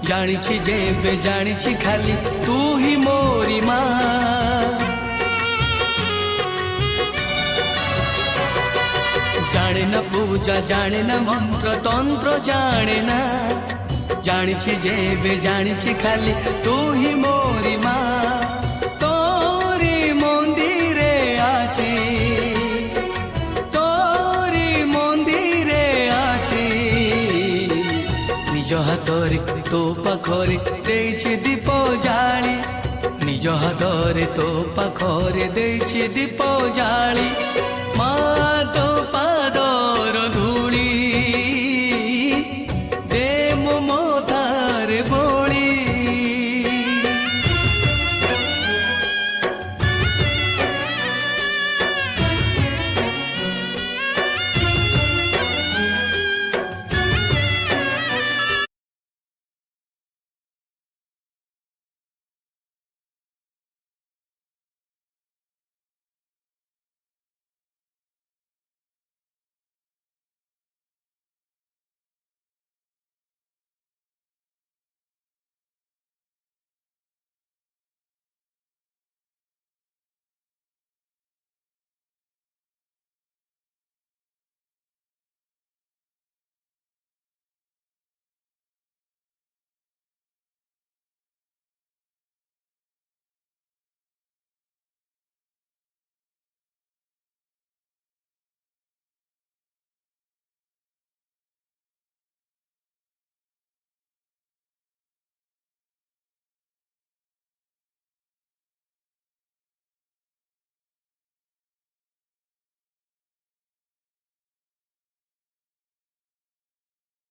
ଜାଣିଛି ଯେବେ ଜାଣିଛି ଖାଲି ତୁ ହିଁ ମୋରି ମା। ଜାଣେ ନା ପୂଜା ଜାଣେ ନା ମନ୍ତ୍ର ତନ୍ତ୍ର ଜାଣେ ନା, ଜାଣିଛି ଯେବେ ଜାଣିଛି ଖାଲି ତୁ ହିଁ ମୋରି ମା। ତୋରି ମନ୍ଦିରେ ଆସି ତୋରି ମନ୍ଦିରେ ଆସି ନିଜ ହାତରେ ତୋ ପାଖରେ ଦେଇଛି ଦୀପ ଜାଳି, ନିଜ ହାତରେ ତୋ ପାଖରେ ଦେଇଛି ଦୀପ ଜାଳି। ମା ତୋ